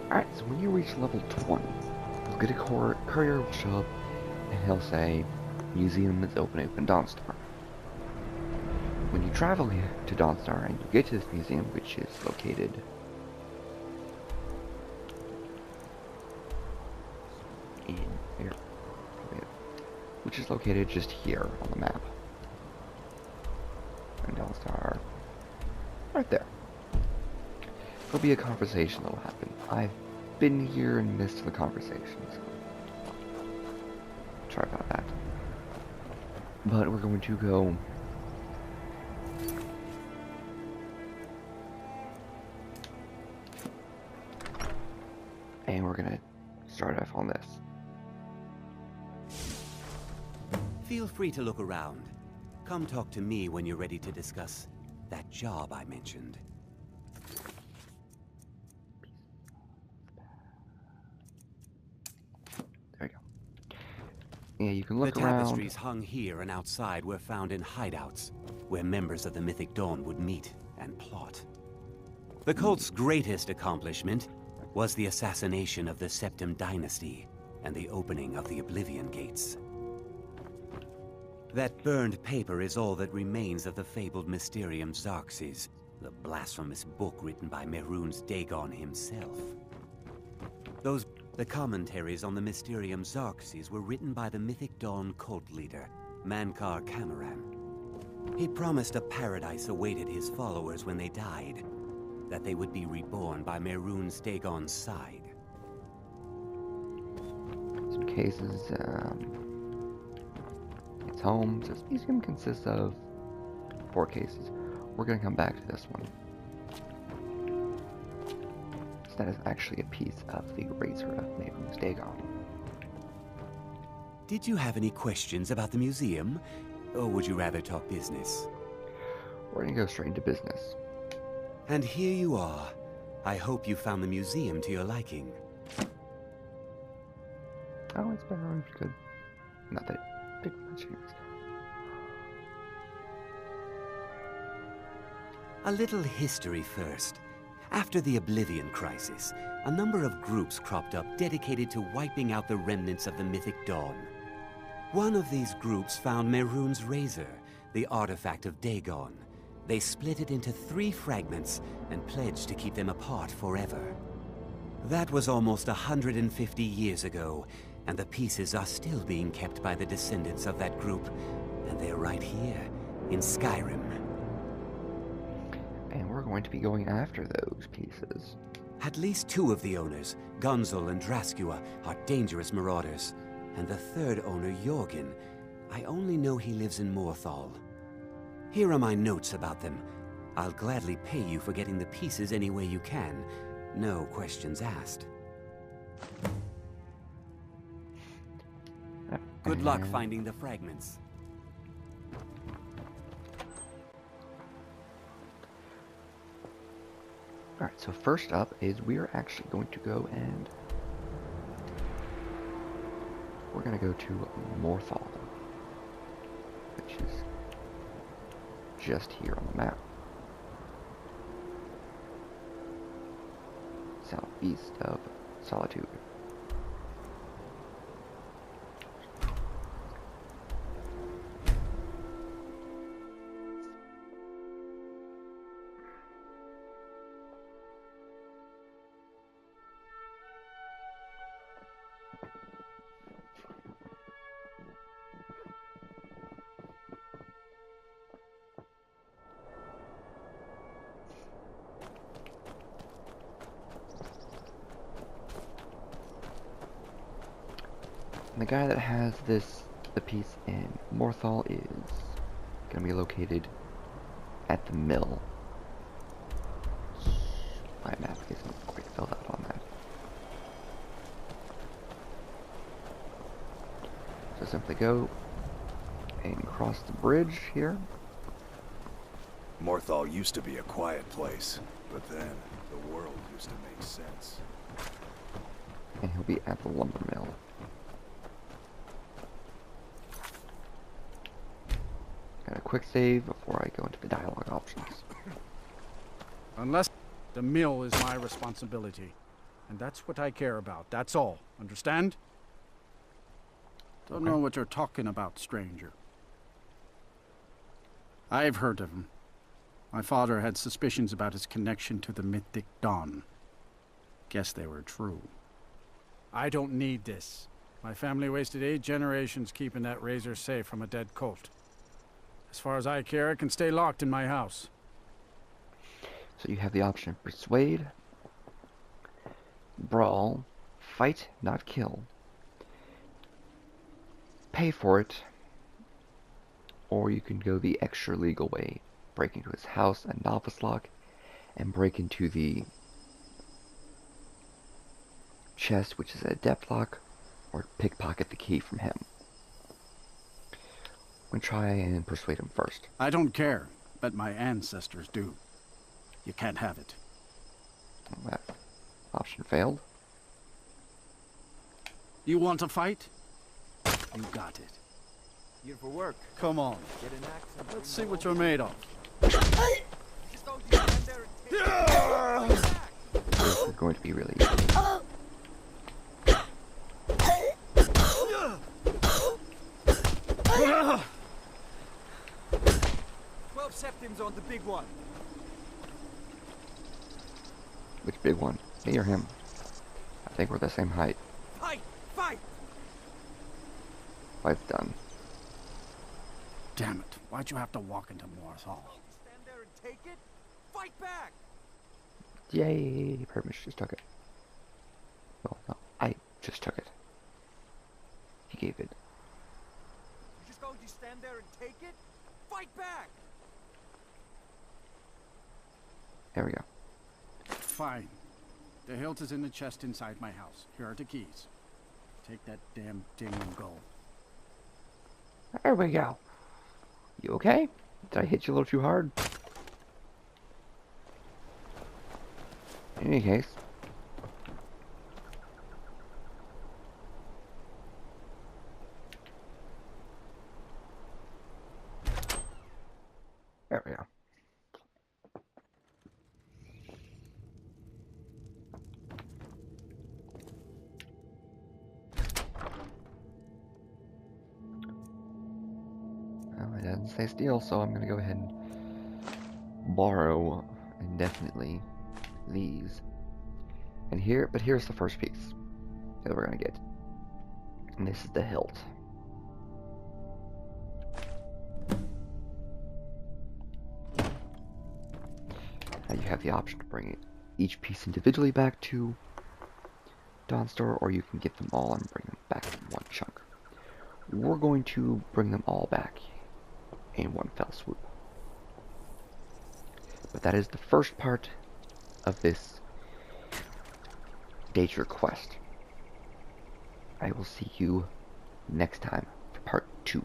Alright, so when you reach level 20, you'll get a courier will show up and he'll say, Museum is open in Dawnstar. When you travel here to Dawnstar and you get to this museum, which is located in here, which is located just here on the map. And Dawnstar, right there. There'll be a conversation that'll happen. I've been here and missed the conversation, so sorry about that. But we're going to go and we're gonna start off on this. Feel free to look around. Come talk to me when you're ready to discuss that job I mentioned. There you go. Yeah, you can look the around. Tapestries hung here and outside were found in hideouts, where members of the Mythic Dawn would meet and plot. The cult's greatest accomplishment was the assassination of the Septim Dynasty and the opening of the Oblivion Gates. That burned paper is all that remains of the fabled Mysterium Xarxes, the blasphemous book written by Mehrunes Dagon himself. The commentaries on the Mysterium Xarxes were written by the Mythic Dawn cult leader, Mankar Camoran. He promised a paradise awaited his followers when they died, that they would be reborn by Mehrunes Dagon's side. Some cases, its home. This museum consists of 4 cases. We're gonna come back to this one. So that is actually a piece of the razor of Mehrunes Dagon. Did you have any questions about the museum, or would you rather talk business? We're gonna go straight into business. And here you are. I hope you found the museum to your liking. Oh, it's been good. Not that big much changes. A little history first. After the Oblivion Crisis, a number of groups cropped up dedicated to wiping out the remnants of the Mythic Dawn. One of these groups found Mehrunes' razor, the artifact of Dagon. They split it into 3 fragments and pledged to keep them apart forever. That was almost 150 years ago, and the pieces are still being kept by the descendants of that group, and they're right here, in Skyrim. And we're going to be going after those pieces. At least 2 of the owners, Gunzel and Draskua, are dangerous marauders, and the 3rd owner, Jorgen, I only know he lives in Morthal. Here are my notes about them. I'll gladly pay you for getting the pieces any way you can. No questions asked. Good luck finding the fragments. Alright, so first up is we're actually going to go and we're going to go to Morthal, which is just here on the map. Southeast of Solitude. And the guy that has the piece in Morthal is going to be located at the mill. My map isn't quite filled out on that. So simply go and cross the bridge here. Morthal used to be a quiet place, but then the world used to make sense. And he'll be at the lumber mill. Got a quick save before I go into the dialogue options. Unless the mill is my responsibility. And that's what I care about. That's all. Understand? Don't know what you're talking about, stranger. I've heard of him. My father had suspicions about his connection to the mythic Dawn. Guess they were true. I don't need this. My family wasted 8 generations keeping that razor safe from a dead cult. As far as I care, it can stay locked in my house. So you have the option of persuade, brawl, fight, not kill, pay for it, or you can go the extra legal way, break into his house and novice lock, and break into the chest, which is a adept lock, or pickpocket the key from him. I'm going to try and persuade him first. I don't care, but my ancestors do. You can't have it. Oh, that option failed. You want to fight? You got it. Here for work. Come on. Get an axe and Let's see what you're made of. just don't you stand there and take it. This is going to be really easy. 12 septims on the big one. Which big one? Me or him? I think we're the same height. Fight! Fight! Fight's done. Damn it. Why'd you have to walk into Morthal? Stand there and take it. Fight back! Yay! Permish just took it. Well, no, I just took it. He gave it. You're just going to stand there and take it? Fight back! There we go. Fine. The hilt is in the chest inside my house. Here are the keys. Take that damn thing and go. There we go. You okay? Did I hit you a little too hard? In any case. There we go. Well, it doesn't say steal, so I'm gonna go ahead and borrow indefinitely these. And here's the first piece that we're gonna get. And this is the hilt. Now you have the option to bring each piece individually back to Dawnstar, or you can get them all and bring them back in one chunk. We're going to bring them all back in one fell swoop. But that is the first part of this Danger quest. I will see you next time for part 2.